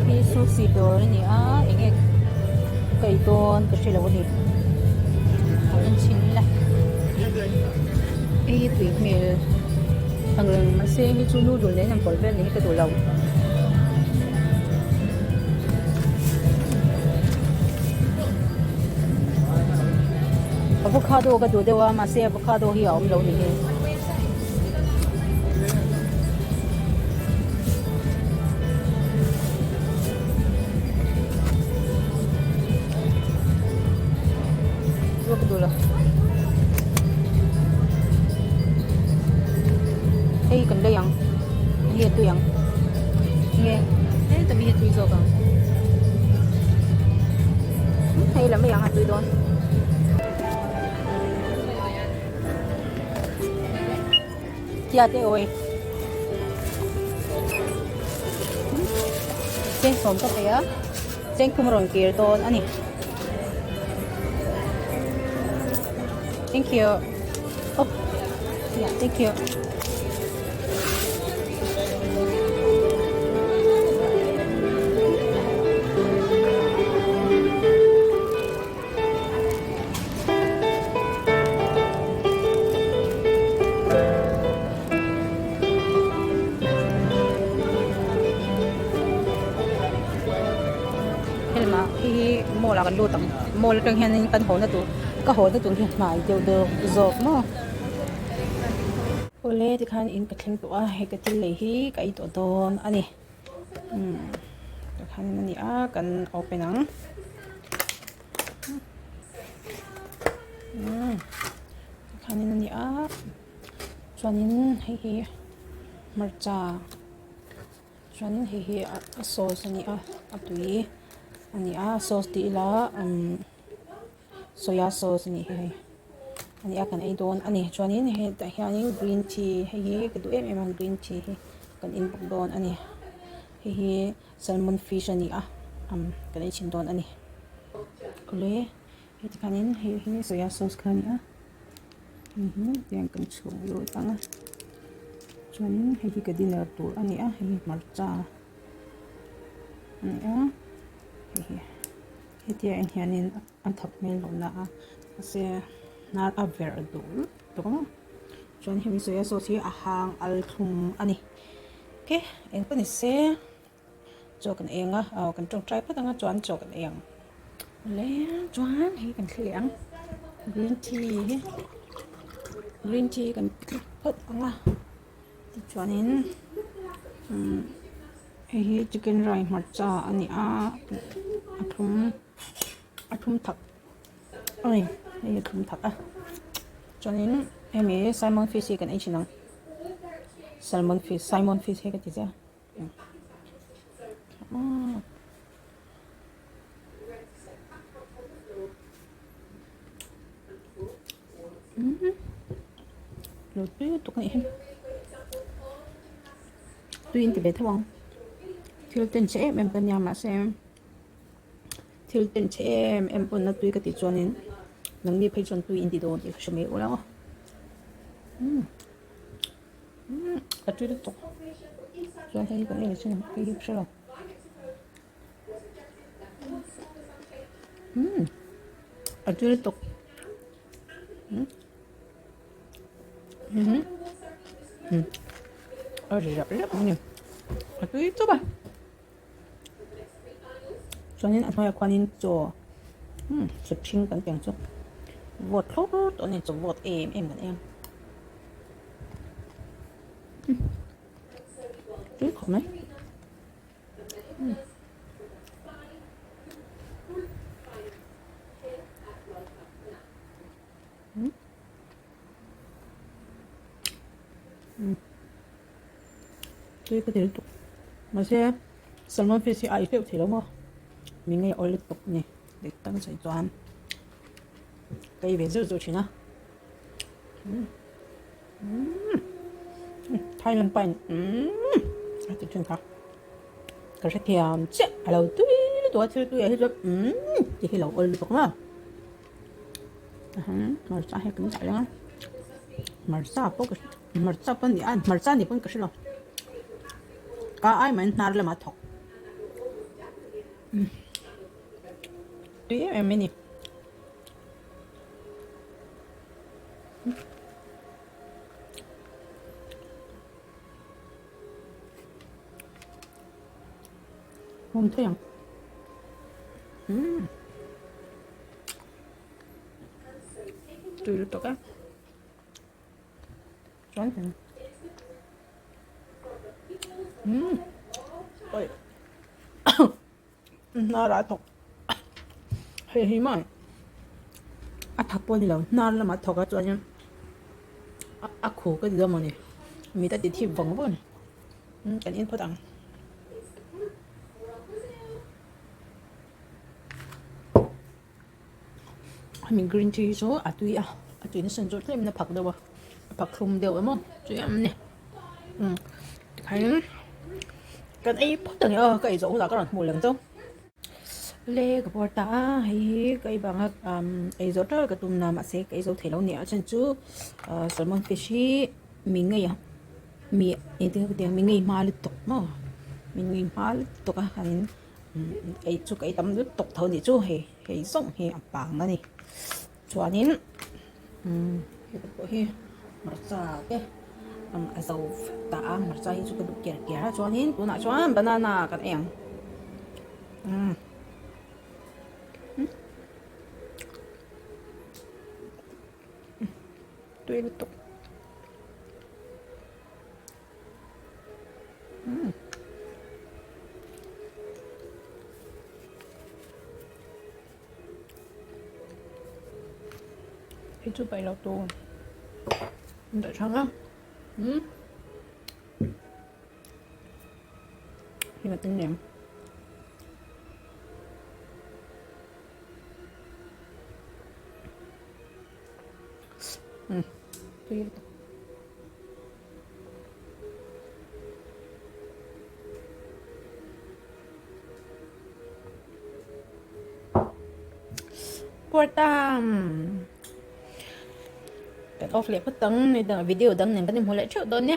hi sushi dor ni a enge kai ton ka shila wani an chin la ei tui mel ang ma se hi chu nu dul le nang kol vel ni ka do law avocado ka do dewa ma se avocado hi aum lo ni he lah. Hey, cần đây yang, lihat tu yang, nghe, tapi lihat tu iso kan. Hey, làm mấy yang hạt tu don. Chia thế ơi. Sen som tak ya, sen kumron kir don, ani. Thank you. Oh, yeah, thank you. Helma, hi mo la kan lutang. Mo la kang hian kan ho na tu. Ka ho na tu hi mai deu do zop mo. Ole ti khan in ka thleng tu a he ka til le hi ka I to don ani. Ka khan ni a kan open ang. Khan ni a. Chuanin hi marcha. Chuanin hi a sauce ni a atui. Ani a sauce ti la soya sauce ni he ani akan ai don ani chuanin he ta hianin green tea he ka du em green tea he kan in bok don ani he salmon fish ani a kan ai chin don ani ole he ta kanin he soya sauce kan a yang kan chu lo tanga chuanin he ka dinner tur ani a he marcha ani a he tia en hianin an thap mel lo na a se na a ver adul to chuan hemi soya sauce hi a hang al thum ani ke en pani se cho kan enga kan tong try patanga chuan cho kan eng le chuan hi kan thliang green tea kan pat anga chuanin hi chicken rice marcha ani a athum thak ai hi thum thak a chuanin emi salmon fish kan ai chinang salmon fish he ka ti ja lo tu kan hem tuin ti be thawang thil ten che em kan ya ma sem thil ten che em pon na tui ka ti chuanin nang ni phei chon tui in ti do ti shme ola a tui to chuan hei kan ele chen ki hi shalo a tui to rồi rập rập nè a tui to ba chuanin a hnuai khuanin chaw se phing kan peng chu vot thlot to ni chu vot em kan em tui khom mai tui có thể tục mà sẽ salmon fish ai phèo thì lắm mà mình nghe oil tục nè để tăng sải toàn cây về rượu rồi na thay lần bánh tự chân khác cái sẽ thiam chết à lâu tôi hết rồi chỉ khi lâu oil tục mà marcha hay cũng chạy lắm marcha bốc marcha pun đi ăn marcha đi pun cái gì ka ai man nar le ma thok Tuy em nè. Không thấy không? Tuy được tốt á. Chán thì. Ôi. Nó đã tốt. Hay mà. 아 닭발이라 나를 맡아가지고 아니면 아코 cái gì đó mà nè mình ta đi thêm vòng vòng cái in phát đằng mình green tea số à tùy nó sinh rồi thêm nó phật đâu à phật không đều mà tùy em nè cái ấy phát đằng cái dấu là cái lần một lần đâu lê cái bò ta hay cái bằng cái dấu đó cái tôm nào mà sẽ cái dấu thể lâu nhẹ chân chú salmon fishy mình ngay à mi itu dia mingi malu tok mo mingi malu tok han ai chu cái tấm tok thau ni chu he song he apang na ni chuanin he marcha ke azau ta marcha hi chu ka duk ker chuanin tuna chuan banana kan eng tui tok 해주 바이라도 근데 장아 이거 뜯네요 또 이거 Porta cái off liệt bất tấn này video đăng này cái này mua lại trước đó nhé